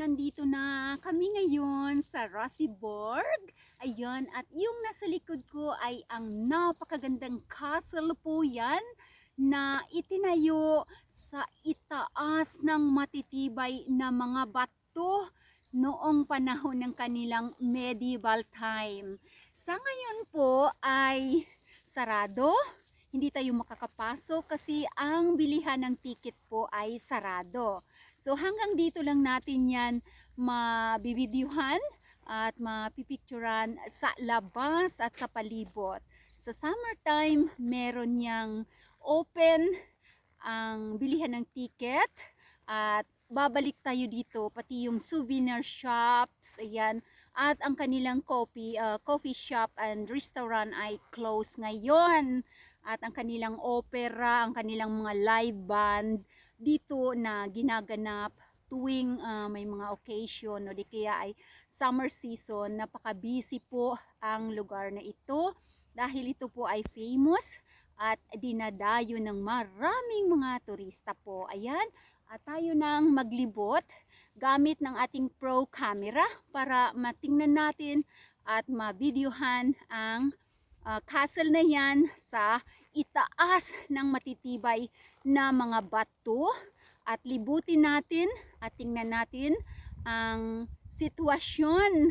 nandito na kami ngayon sa Rossiborg. Ayun, at yung nasa likod ko ay ang napakagandang castle po yan na itinayo sa itaas ng matitibay na mga bato noong panahon ng kanilang medieval time. Sa ngayon po ay sarado. Hindi tayo makakapasok kasi ang bilihan ng ticket po ay sarado. So hanggang dito lang natin yan mabibidyuhan at mapipicturan sa labas at sa palibot. Sa summertime, meron niyang open ang bilihan ng ticket at babalik tayo dito pati yung souvenir shops, ayan, at ang kanilang coffee shop and restaurant ay close ngayon. At ang kanilang opera, ang kanilang mga live band dito na ginaganap tuwing may mga occasion o di kaya ay summer season. Napaka-busy po ang lugar na ito dahil ito po ay famous at dinadayo ng maraming mga turista po. Ayan, at tayo nang maglibot gamit ng ating pro camera para matingnan natin at mabidyuhan ang castle na yan sa itaas ng matitibay na mga bato at libutin natin at tingnan natin ang sitwasyon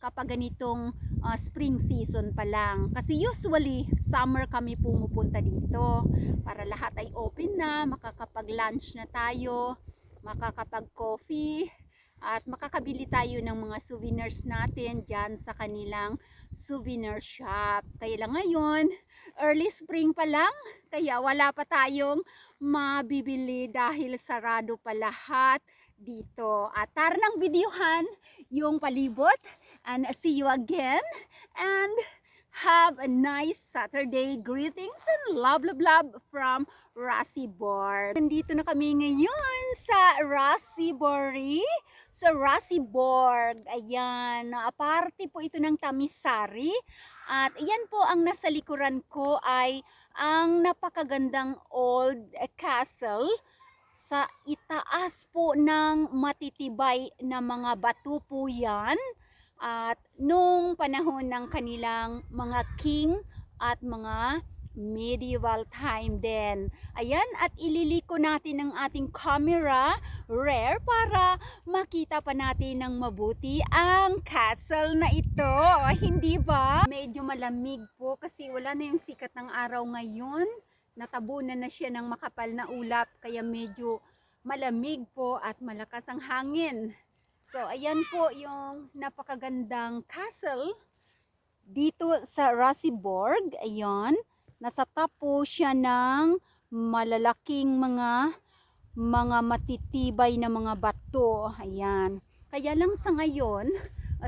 kapag ganitong spring season pa lang. Kasi usually summer kami pumupunta dito para lahat ay open na, makakapag-lunch na tayo, makakapag-coffee at makakabili tayo ng mga souvenirs natin dyan sa kanilang souvenir shop. Kaya lang ngayon, early spring pa lang, kaya wala pa tayong mabibili dahil sarado pa lahat dito. At tara ng videohan yung palibot and see you again and have a nice Saturday. Greetings and love, love, love from Rossiborg. Nandito na kami ngayon sa Rossiborg. Ayan, aparte po ito ng Tamisari. At iyan po ang nasa likuran ko ay ang napakagandang old castle sa itaas po ng matitibay na mga bato po yan. At nung panahon ng kanilang mga king at mga medieval time din. Ayan, at ililiko natin ang ating camera rear para makita pa natin ng mabuti ang castle na ito. Hindi ba? Medyo malamig po kasi wala na yung sikat ng araw ngayon. Natabunan na siya ng makapal na ulap kaya medyo malamig po at malakas ang hangin. So ayan po yung napakagandang castle dito sa Rossiborg. Ayan, nasa top po siya ng malalaking mga matitibay na mga bato. Ayan, kaya lang sa ngayon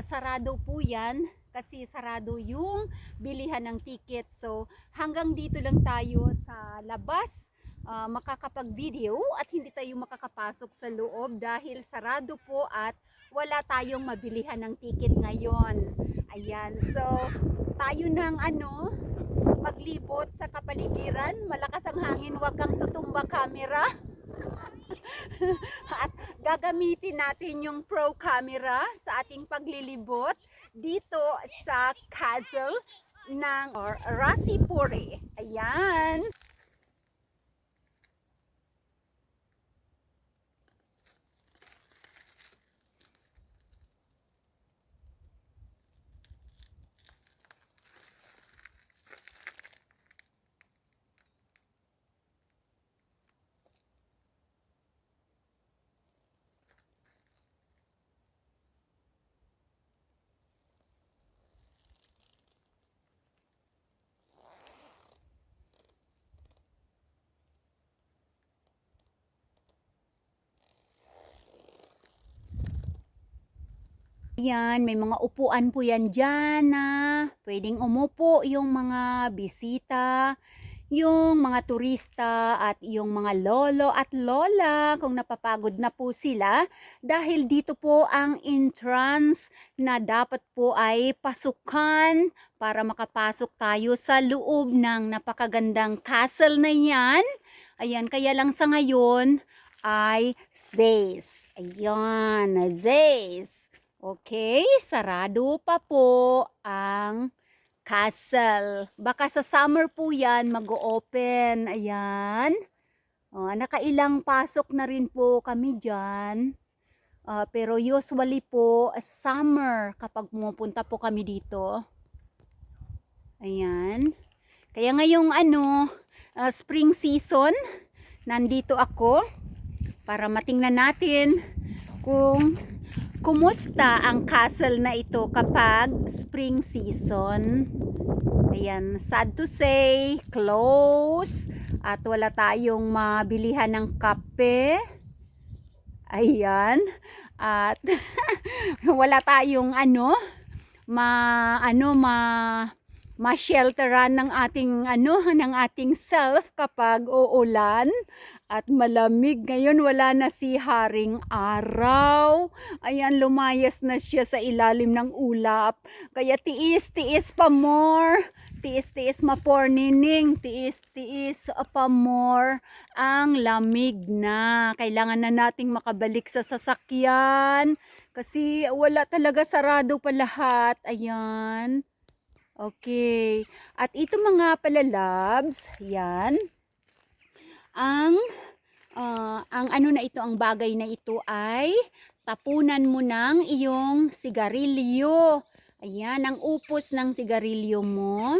sarado po yan kasi sarado yung bilihan ng ticket. So hanggang dito lang tayo sa labas makakapag-video at hindi tayo makakapasok sa loob dahil sarado po at wala tayong mabilihan ng ticket ngayon. Ayan, so tayo nang maglibot sa kapaligiran. Malakas ang hangin, wag kang tutumba camera. At gagamitin natin yung pro camera sa ating paglilibot dito sa castle ng Rossiborg. Ayan. Yan, may mga upuan po yan dyan na pwedeng umupo yung mga bisita, yung mga turista at yung mga lolo at lola kung napapagod na po sila dahil dito po ang entrance na dapat po ay pasukan para makapasok tayo sa loob ng napakagandang castle na yan. Ayan, kaya lang sa ngayon ay Zeus. Ayan, Zeus. Okay, sarado pa po ang castle. Baka sa summer po yan mag-open. Ayan. Nakailang pasok na rin po kami dyan. Pero usually po, summer kapag pumupunta po kami dito. Ayan. Kaya ngayong spring season, nandito ako para matingnan natin kung kumusta ang castle na ito kapag spring season. Ayan, sad to say, close at wala tayong mabilihan ng kape. Ayan, at wala tayong ma-shelteran ng ating self kapag uulan at malamig. Ngayon wala na si Haring Araw. Ayan, lumayas na siya sa ilalim ng ulap. Kaya tiis pa more. Tiis ma por nining. Tiis pa more ang lamig na. Kailangan na nating makabalik sa sasakyan. Kasi wala talaga, sarado pa lahat. Ayan. Okay. At ito mga palalabs, yan. Ang bagay na ito ay tapunan mo ng iyong sigarilyo. Ayan, ang upos ng sigarilyo mo.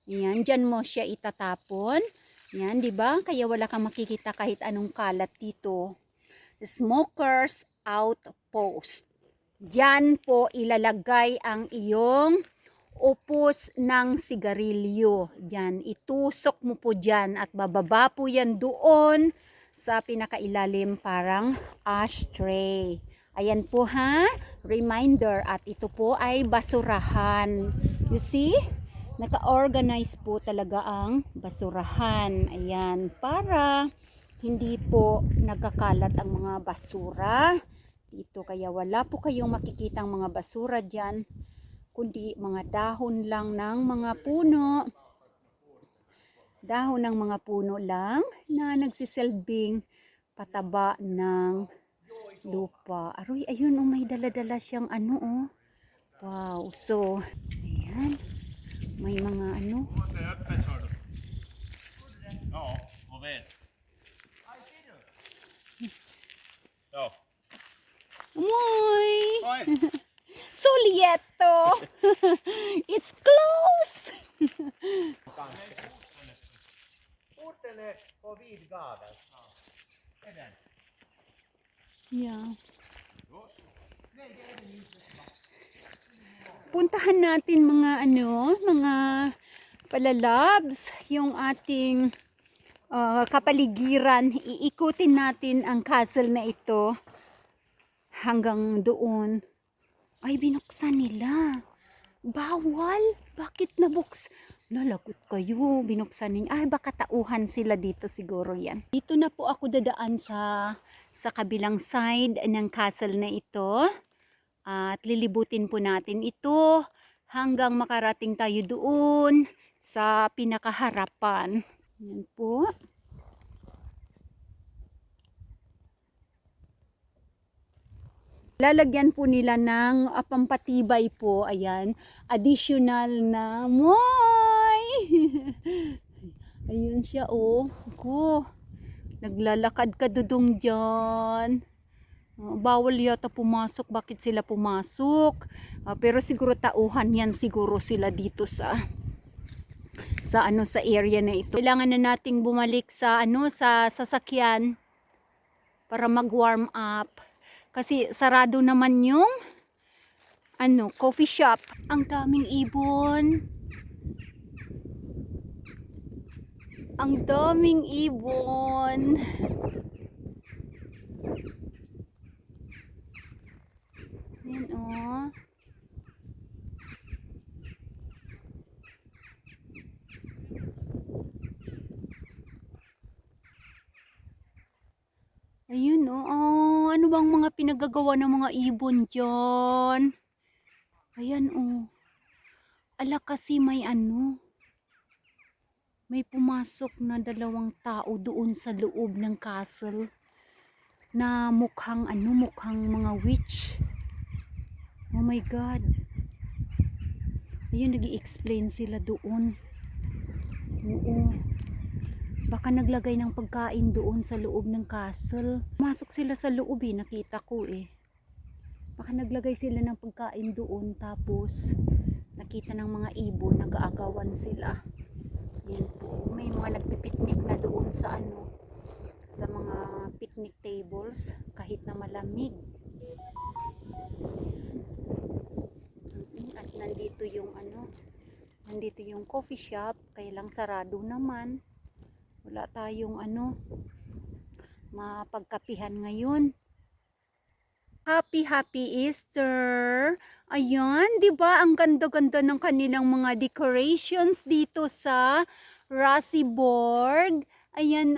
Ayan, dyan mo siya itatapon. Ayan, di ba? Kaya wala kang makikita kahit anong kalat dito. Smokers outpost. Diyan po ilalagay ang iyong upos ng sigarilyo. Diyan, itusok mo po dyan at bababa po yan doon sa pinakailalim, parang ashtray. Ayan po ha, reminder, at ito po ay basurahan. You see? Naka-organize po talaga ang basurahan. Ayan, para hindi po nagkakalat ang mga basura dito. Kaya wala po kayong makikitang mga basura dyan, kundi mga dahon lang ng mga puno. Dahon ng mga puno lang na nagsisilbing pataba ng lupa. Aroy, ayun, may dala-dala siyang Wow, so, ayan. May mga Umoy! Solieto! It's close! Yeah. Puntahan natin mga palalabs, yung ating kapaligiran. Iikutin natin ang castle na ito hanggang doon. Ay, binuksan nila. Bawal? Bakit Lalagot kayo, binuksan ninyo. Ay, baka tauhan sila dito siguro yan. Dito na po ako dadaan sa kabilang side ng castle na ito. At lilibutin po natin ito hanggang makarating tayo doon sa pinakaharapan. Yan po. Lalagyan po nila ng pampatibay po. Ayan, additional na moy. Ayun siya, Ako, naglalakad ka dudong dyan. Bawal yata pumasok. Bakit sila pumasok? Pero siguro tauhan yan siguro sila dito sa area na ito. Kailangan na nating bumalik sa sa sasakyan para mag-warm up. Kasi sarado naman yung coffee shop. Ang daming ibon. Ang daming ibon. Ayan, Ayun, ano bang mga pinagagawa ng mga ibon dyan? Ayan, Ala, kasi may may pumasok na 2 tao doon sa loob ng castle. na mukhang mukhang mga witch. Oh my God. Ayun, nag-i-explain sila doon. Oo. Baka naglagay ng pagkain doon sa loob ng castle. Masok sila sa loob nakita ko Baka naglagay sila ng pagkain doon, tapos nakita ng mga ibon, nag-aagawan sila. Yan po. May mga nagpipiknik na doon sa sa mga picnic tables kahit na malamig. At nandito yung nandito yung coffee shop, kaya lang sarado naman. Wala tayong mapagkapihan ngayon. Happy Easter. Ayan, 'di ba? Ang ganda-ganda ng kanilang mga decorations dito sa Rasiborg. Ayan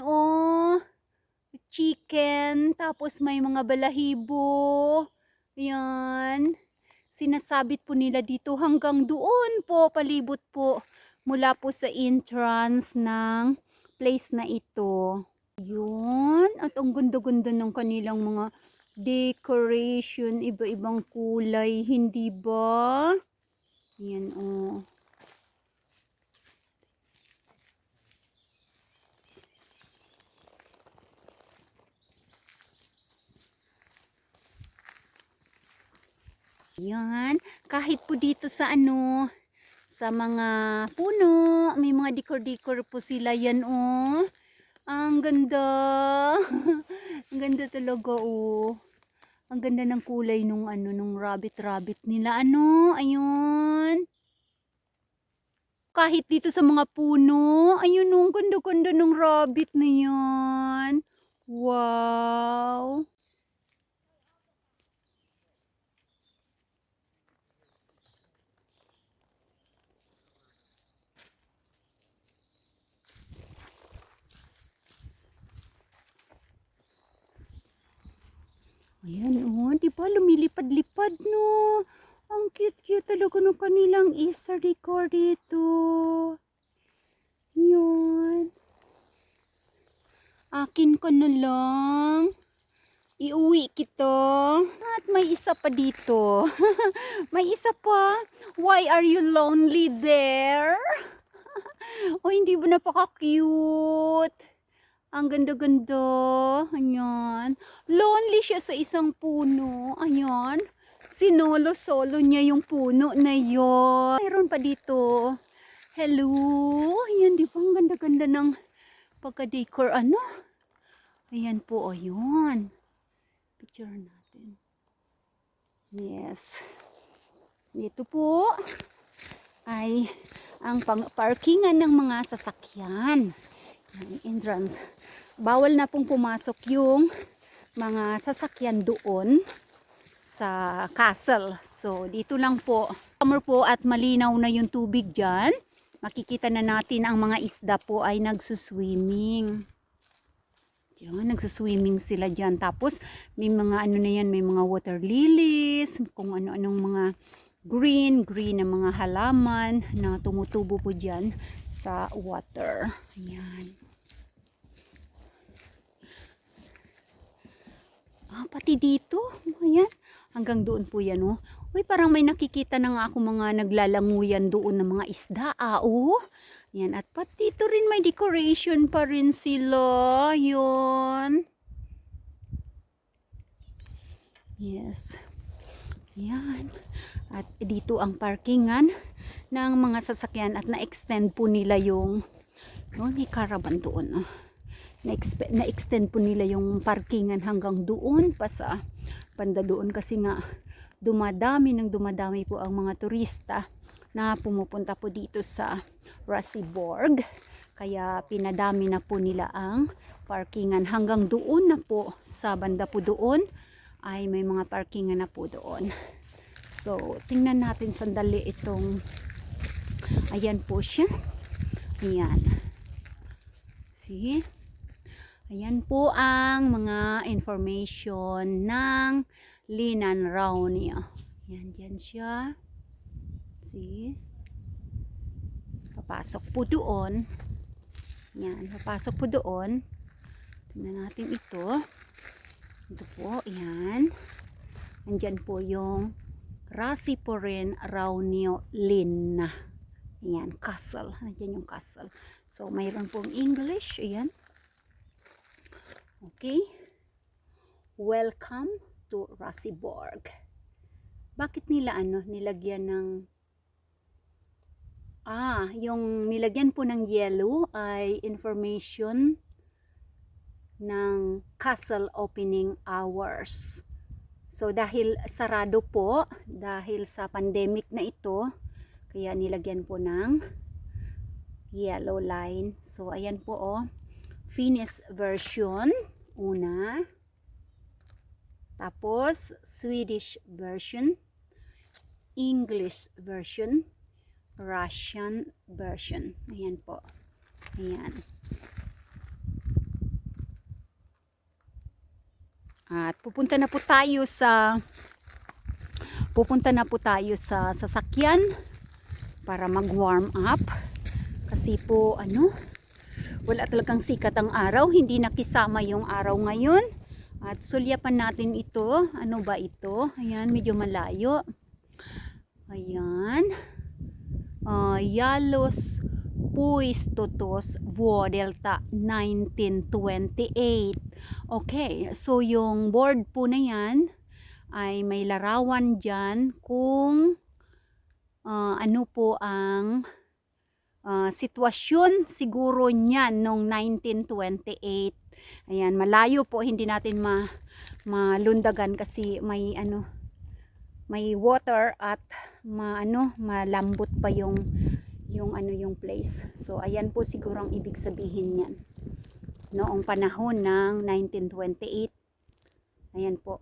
chicken, tapos may mga balahibo. Ayan. Sinasabit po nila dito hanggang doon po, palibot po mula po sa entrance ng place na ito. Yun. At ang ganda-ganda ng kanilang mga decoration, iba-ibang kulay, hindi ba? Yan Yan, kahit po dito sa sa mga puno, may mga decor-decor po sila yan Ang ganda. Ang ganda talaga Ang ganda ng kulay nung nung rabbit nila ayun. Kahit dito sa mga puno, ayun ang ganda-ganda ng rabbit na yan. Wow. Ayan di ba lumilipad-lipad no? Ang cute-cute talaga ng kanilang Easter decor dito. Yun. Akin ko na lang. Iuwi kita. At may isa pa dito. May isa pa. Why are you lonely there? Hindi ba napaka-cute? Ang ganda-ganda. Ayan. Lonely siya sa isang puno. Ayan. Sinolo-solo niya yung puno na yon. Mayroon pa dito. Hello. Ayan, di ba? Ang ganda-ganda ng pagka-decor. Ayan po. Ayun. Picture natin. Yes. Dito po ay ang parkingan ng mga sasakyan. Entrance. Bawal na pong pumasok yung mga sasakyan doon sa castle. So, dito lang po. Summer po at malinaw na yung tubig dyan. Makikita na natin ang mga isda po ay nagsuswimming. Diyan, nagsuswimming sila dyan. Tapos, may mga na yan, may mga water lilies, kung ano-anong mga green na mga halaman na tumutubo po dyan sa water. Ayan. Pati dito. Ayan. Hanggang doon po yan Uy, parang may nakikita na nga ako mga naglalanguyan doon ng mga isda. Ayan. At pati dito rin may decoration pa rin sila. Yun. Yes. Ayan. At dito ang parkingan ng mga sasakyan at na-extend po nila yung may caravan doon. Na-extend po nila yung parkingan hanggang doon pa sa banda doon kasi nga dumadami po ang mga turista na pumupunta po dito sa Rasiborg. Kaya pinadami na po nila ang parkingan hanggang doon na po sa banda po doon ay may mga parkingan na po doon. So, tingnan natin sandali itong ayan po siya. Ayan. See? Ayan po ang mga information ng Linanrownie. Ayan, dyan siya. See? Papasok po doon. Ayan, papasok po doon. Tingnan natin ito. Ito po, yan. Andyan po yung Rasipurin Raunio-Lin. Ayan, castle. Andyan yung castle. So, mayroon pong English. Ayan. Okay. Welcome to Rasiborg. Bakit nila nilagyan ng yung nilagyan po ng yellow ay information ng castle opening hours. So dahil sarado po, dahil sa pandemic na ito, kaya nilagyan po ng yellow line. So ayan po Finnish version, una. Tapos Swedish version, English version, Russian version. Ayan po. Ayan. At pupunta na po tayo sa sasakyan para mag-warm up kasi po wala talagang sikat ang araw, hindi nakisama yung araw ngayon. At sulyapan natin ito. Ano ba ito? Ayan, medyo malayo. Ayan. Yalos Puistotos Vuodelta 1928. Okay, so yung board po na yan ay may larawan dyan kung ano po ang sitwasyon siguro niyan noong 1928. Ayan, malayo po, hindi natin malundagan kasi may may water at malambot pa yung place. So ayan po siguro ang ibig sabihin niyan. Noong panahon ng 1928. Ayan po.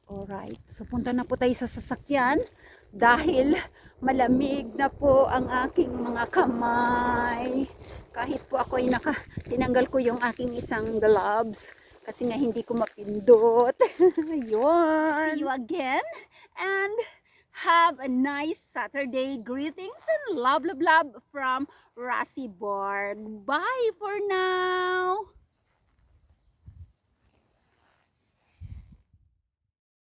Alright. So punta na po tayo sa sasakyan dahil malamig na po ang aking mga kamay. Kahit po ako ay tinanggal ko yung aking isang gloves kasi nga hindi ko mapindot. Ayun. See you again and have a nice Saturday. Greetings and love from Rasiborg. Bye for now.